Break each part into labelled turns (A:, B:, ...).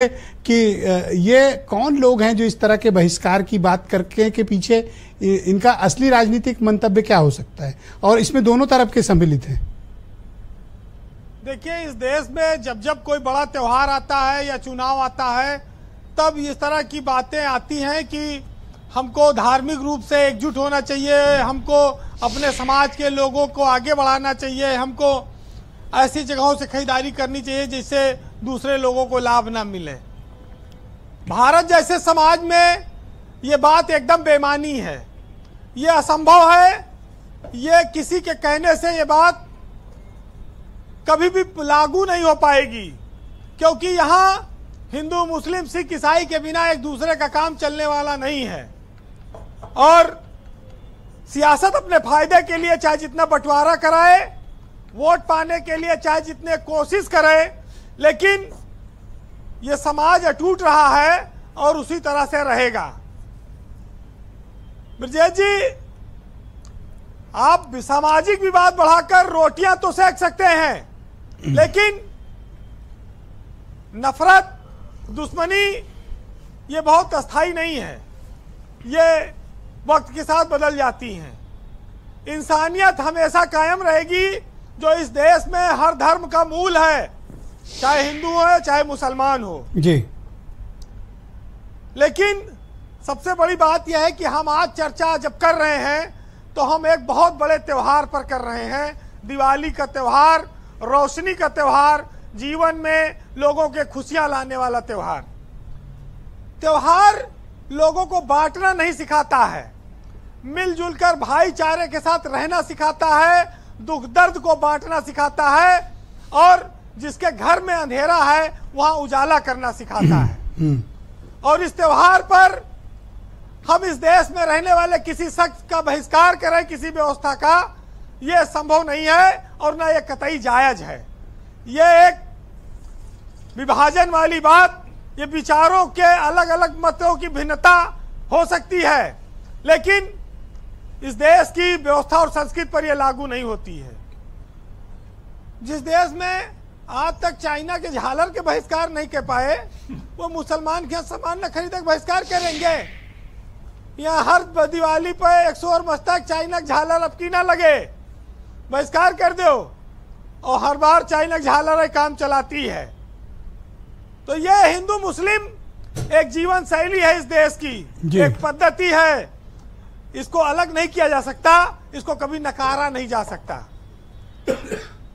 A: कि ये कौन लोग हैं जो इस तरह के बहिष्कार की बात करके के पीछे इनका असली राजनीतिक मंतव्य क्या हो सकता है और इसमें दोनों तरफ के सम्मिलित हैं।
B: देखिए, इस देश में जब जब कोई बड़ा त्योहार आता है या चुनाव आता है तब इस तरह की बातें आती हैं कि हमको धार्मिक रूप से एकजुट होना चाहिए, हमको अपने समाज के लोगों को आगे बढ़ाना चाहिए, हमको ऐसी जगहों से खरीदारी करनी चाहिए जिससे दूसरे लोगों को लाभ ना मिले। भारत जैसे समाज में ये बात एकदम बेमानी है, ये असंभव है, ये किसी के कहने से ये बात कभी भी लागू नहीं हो पाएगी, क्योंकि यहाँ हिंदू मुस्लिम सिख ईसाई के बिना एक दूसरे का काम चलने वाला नहीं है। और सियासत अपने फायदे के लिए चाहे जितना बंटवारा कराए, वोट पाने के लिए चाहे जितने कोशिश करे, लेकिन ये समाज अटूट रहा है और उसी तरह से रहेगा। ब्रजेश जी, आप सामाजिक विवाद बढ़ाकर रोटियां तो सेक सकते हैं, लेकिन नफरत, दुश्मनी ये बहुत अस्थाई नहीं है, ये वक्त के साथ बदल जाती हैं। इंसानियत हमेशा कायम रहेगी, जो इस देश में हर धर्म का मूल है, चाहे हिंदू हो चाहे मुसलमान हो
A: जी।
B: लेकिन सबसे बड़ी बात यह है कि हम आज चर्चा जब कर रहे हैं तो हम एक बहुत बड़े त्योहार पर कर रहे हैं, दिवाली का त्योहार, रोशनी का त्योहार, जीवन में लोगों के खुशियां लाने वाला त्योहार। त्योहार लोगों को बांटना नहीं सिखाता है, मिलजुल कर भाईचारे के साथ रहना सिखाता है, दुख दर्द को बांटना सिखाता है, और जिसके घर में अंधेरा है वहां उजाला करना सिखाता है। और इस त्योहार पर हम इस देश में रहने वाले किसी शख्स का बहिष्कार करें, किसी व्यवस्था का, यह संभव नहीं है और न यह कतई जायज है। यह एक विभाजन वाली बात, ये विचारों के अलग अलग मतों की भिन्नता हो सकती है, लेकिन इस देश की व्यवस्था और संस्कृति पर यह लागू नहीं होती है। जिस देश में आज तक चाइना के झालर के बहिष्कार नहीं कर पाए, वो मुसलमान के सामान न खरीदे बहिष्कार करेंगे। यहाँ हर दिवाली पर 100 और मस्तक चाइना झालर अब की ना लगे, बहिष्कार कर दो, और हर बार चाइना झालर काम चलाती है। तो यह हिंदू मुस्लिम एक जीवन शैली है इस देश की, एक पद्धति है, इसको अलग नहीं किया जा सकता, इसको कभी नकारा नहीं जा सकता।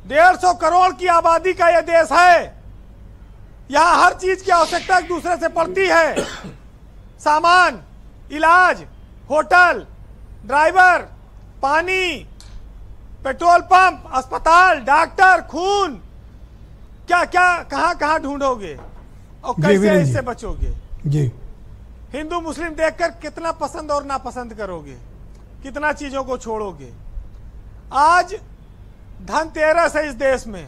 B: 150 करोड़ की आबादी का यह देश है, यहाँ हर चीज की आवश्यकता एक दूसरे से पड़ती है। सामान, इलाज, होटल, ड्राइवर, पानी, पेट्रोल पंप, अस्पताल, डॉक्टर, खून, क्या क्या कहां कहां ढूंढोगे और कैसे इससे बचोगे?
A: जी।
B: हिंदू मुस्लिम देखकर कितना पसंद और नापसंद करोगे, कितना चीजों को छोड़ोगे। आज धनतेरस है इस देश में,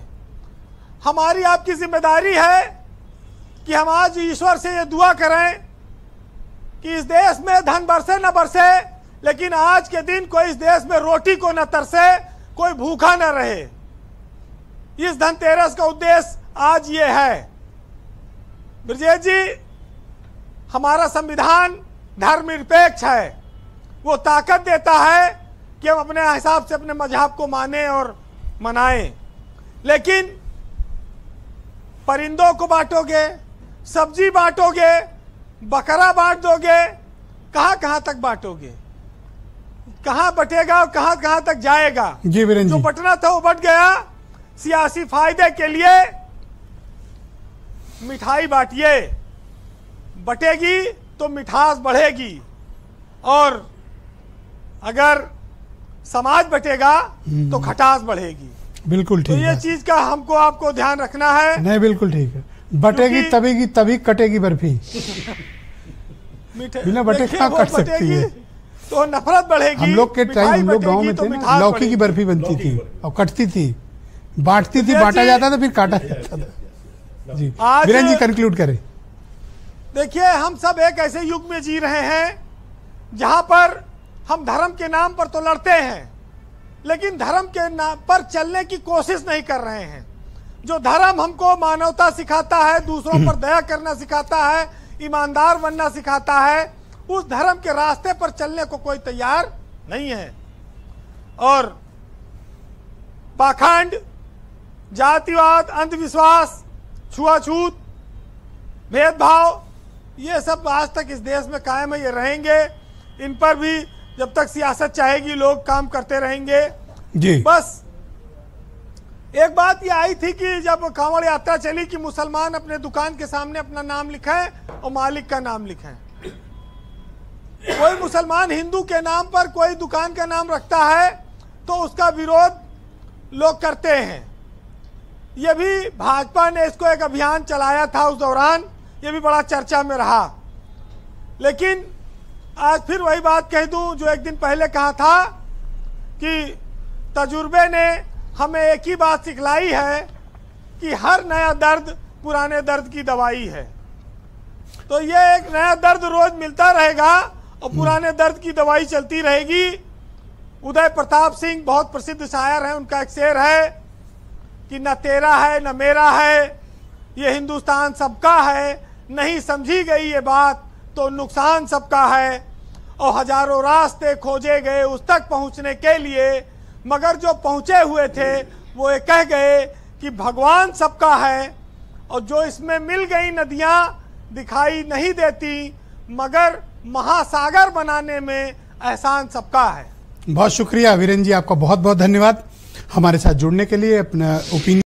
B: हमारी आपकी जिम्मेदारी है कि हम आज ईश्वर से ये दुआ करें कि इस देश में धन बरसे न बरसे, लेकिन आज के दिन कोई इस देश में रोटी को न तरसे, कोई भूखा न रहे। इस धनतेरस का उद्देश्य आज ये है। ब्रजेश जी, हमारा संविधान धर्मनिरपेक्ष है, वो ताकत देता है कि हम अपने हिसाब से अपने मजहब को माने और मनाएं, लेकिन परिंदों को बांटोगे, सब्जी बांटोगे, बकरा बांट दोगे, कहां कहां तक बांटोगे, कहां बटेगा और कहां कहां तक जाएगा?
A: जी वीरेंद्र
B: जो
A: जी।
B: बटना था वो बट गया। सियासी फायदे के लिए मिठाई बांटिए, बटेगी तो मिठास बढ़ेगी, और अगर समाज बटेगा तो खटास बढ़ेगी।
A: बिल्कुल ठीक
B: तो ये
A: है।
B: चीज का हमको आपको ध्यान रखना है।
A: नहीं, बिल्कुल ठीक है। बटेगी तभी तभी कटेगी बर्फी, बिना बटे कहाँ कट सकती है?
B: तो नफरत बढ़ेगी।
A: हम लोग के टाइम, हम लोग गाँव में
B: तो
A: थे ना, लौकी की बर्फी बनती थी और कटती थी, बांटती थी, बांटा जाता था, फिर काटा जाता था। जी वीरेंद्र जी, कंक्लूड करें।
B: देखिए, हम सब एक ऐसे युग में जी रहे हैं जहां पर हम धर्म के नाम पर तो लड़ते हैं, लेकिन धर्म के नाम पर चलने की कोशिश नहीं कर रहे हैं। जो धर्म हमको मानवता सिखाता है, दूसरों पर दया करना सिखाता है, ईमानदार बनना सिखाता है, उस धर्म के रास्ते पर चलने को कोई तैयार नहीं है। और पाखंड, जातिवाद, अंधविश्वास, छुआछूत, भेदभाव, ये सब आज तक इस देश में कायम है, ये रहेंगे। इन पर भी जब तक सियासत चाहेगी लोग काम करते रहेंगे
A: जी।
B: बस एक बात ये आई थी कि जब कांवड़ यात्रा चली कि मुसलमान अपने दुकान के सामने अपना नाम लिखें और मालिक का नाम लिखें। कोई मुसलमान हिंदू के नाम पर कोई दुकान का नाम रखता है तो उसका विरोध लोग करते हैं। ये भी भाजपा ने इसको एक अभियान चलाया था, उस दौरान ये भी बड़ा चर्चा में रहा। लेकिन आज फिर वही बात कह दूं जो एक दिन पहले कहा था कि तजुर्बे ने हमें एक ही बात सिखलाई है कि हर नया दर्द पुराने दर्द की दवाई है। तो ये एक नया दर्द रोज मिलता रहेगा और पुराने दर्द की दवाई चलती रहेगी। उदय प्रताप सिंह बहुत प्रसिद्ध शायर हैं, उनका एक शेर है कि न तेरा है न मेरा है, ये हिंदुस्तान सबका है, नहीं समझी गई ये बात तो नुकसान सबका है। और हजारों रास्ते खोजे गए उस तक पहुंचने के लिए, मगर जो पहुंचे हुए थे वो ये कह गए कि भगवान सबका है। और जो इसमें मिल गई नदियां दिखाई नहीं देती, मगर महासागर बनाने में एहसान सबका है।
A: बहुत शुक्रिया वीरेंद्र जी, आपका बहुत बहुत धन्यवाद हमारे साथ जुड़ने के लिए, अपना ओपिनियन